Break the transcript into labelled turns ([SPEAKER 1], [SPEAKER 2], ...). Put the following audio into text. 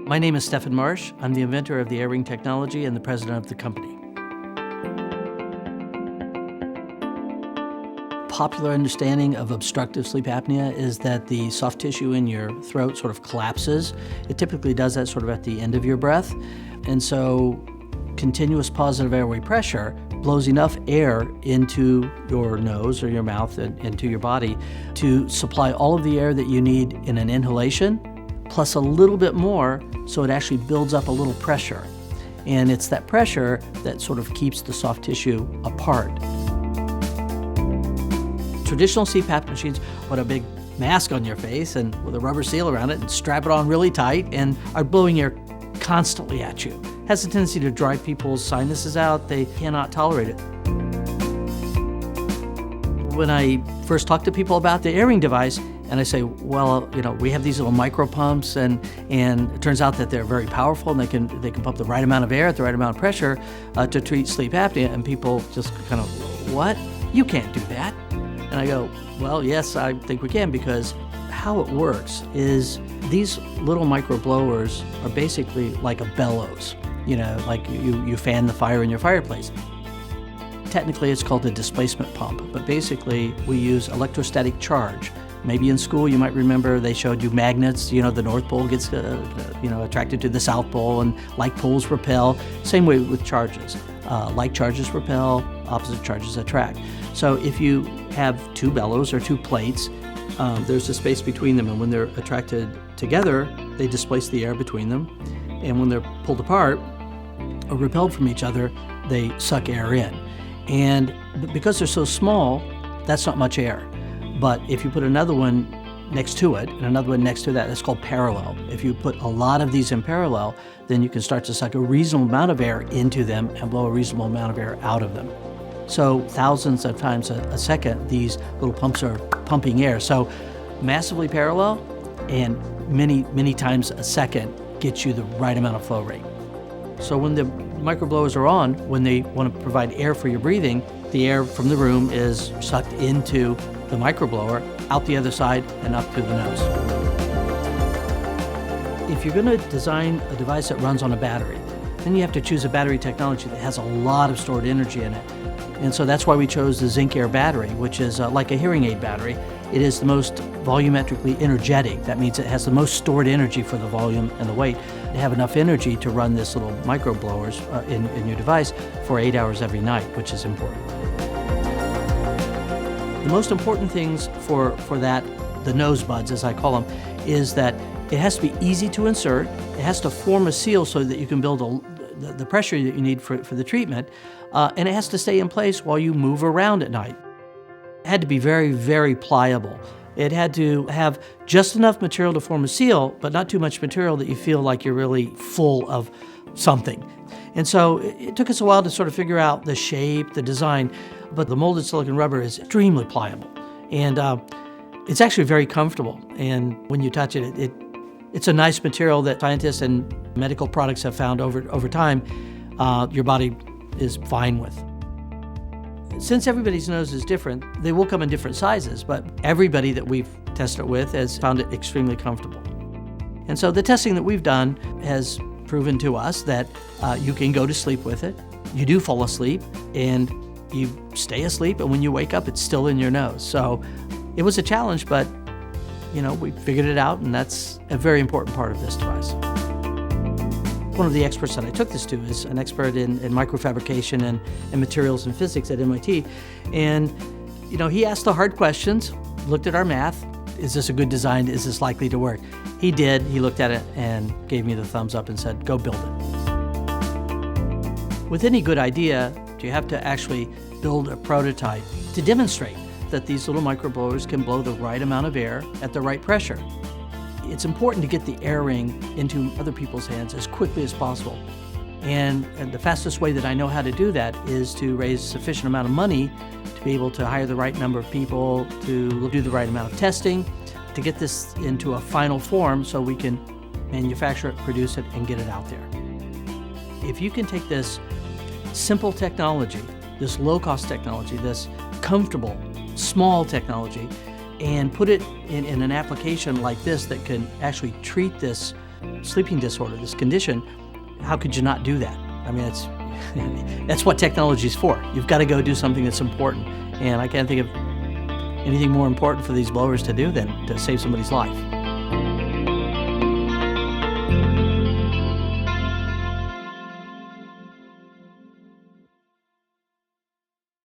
[SPEAKER 1] My name is Stephen Marsh. I'm the inventor of the AirRing technology and the president of the company. Popular understanding of obstructive sleep apnea is that the soft tissue in your throat sort of collapses. It typically does that sort of at the end of your breath. And so continuous positive airway pressure blows enough air into your nose or your mouth and into your body to supply all of the air that you need in an inhalation, plus a little bit more, so it actually builds up a little pressure. And it's that pressure that sort of keeps the soft tissue apart. Traditional CPAP machines put a big mask on your face and with a rubber seal around it and strap it on really tight and are blowing air constantly at you. It has a tendency to dry people's sinuses out. They cannot tolerate it. When I first talk to people about the AirRing device, and I say, well, we have these little micro pumps, and it turns out that they're very powerful, and they can pump the right amount of air at the right amount of pressure to treat sleep apnea. And people just kind of, what? You can't do that. And I go, well, yes, I think we can, because how it works is these little micro blowers are basically like a bellows, like you fan the fire in your fireplace. Technically, it's called a displacement pump, but basically we use electrostatic charge. Maybe in school you might remember they showed you magnets, the North Pole gets attracted to the South Pole, and like poles repel. Same way with charges. Like charges repel, opposite charges attract. So if you have two bellows or two plates, there's a space between them, and when they're attracted together, they displace the air between them. And when they're pulled apart or repelled from each other, they suck air in. And because they're so small, that's not much air. But if you put another one next to it and another one next to that, that's called parallel. If you put a lot of these in parallel, then you can start to suck a reasonable amount of air into them and blow a reasonable amount of air out of them. So thousands of times a second, these little pumps are pumping air. So massively parallel and many, many times a second gets you the right amount of flow rate. So when the microblowers are on, when they want to provide air for your breathing, the air from the room is sucked into the microblower, out the other side, and up through the nose. If you're going to design a device that runs on a battery, then you have to choose a battery technology that has a lot of stored energy in it. And so that's why we chose the Zinc Air battery, which is like a hearing aid battery. It is the most volumetrically energetic. That means it has the most stored energy for the volume and the weight. To have enough energy to run this little micro blowers in your device for 8 hours every night, which is important. The most important things for that, the nose buds as I call them, is that it has to be easy to insert. It has to form a seal so that you can build the pressure that you need for the treatment, and it has to stay in place while you move around at night. It had to be very, very pliable. It had to have just enough material to form a seal, but not too much material that you feel like you're really full of something. And so it took us a while to sort of figure out the shape, the design, but the molded silicon rubber is extremely pliable. And it's actually very comfortable. And when you touch it, it's a nice material that scientists and medical products have found over time your body is fine with. Since everybody's nose is different, they will come in different sizes, but everybody that we've tested it with has found it extremely comfortable. And so the testing that we've done has proven to us that you can go to sleep with it, you do fall asleep, and you stay asleep, and when you wake up, it's still in your nose. So it was a challenge, but we figured it out, and that's a very important part of this device. One of the experts that I took this to is an expert in microfabrication and materials and physics at MIT. And, he asked the hard questions, looked at our math. Is this a good design? Is this likely to work? He did. He looked at it and gave me the thumbs up and said, go build it. With any good idea, you have to actually build a prototype to demonstrate that these little microblowers can blow the right amount of air at the right pressure. It's important to get the AirRing into other people's hands as quickly as possible. And the fastest way that I know how to do that is to raise sufficient amount of money to be able to hire the right number of people, to do the right amount of testing, to get this into a final form so we can manufacture it, produce it, and get it out there. If you can take this simple technology, this low-cost technology, this comfortable, small technology, and put it in an application like this that can actually treat this sleeping disorder, this condition, how could you not do that? I mean, that's what technology is for. You've got to go do something that's important. And I can't think of anything more important for these blowers to do than to save somebody's life.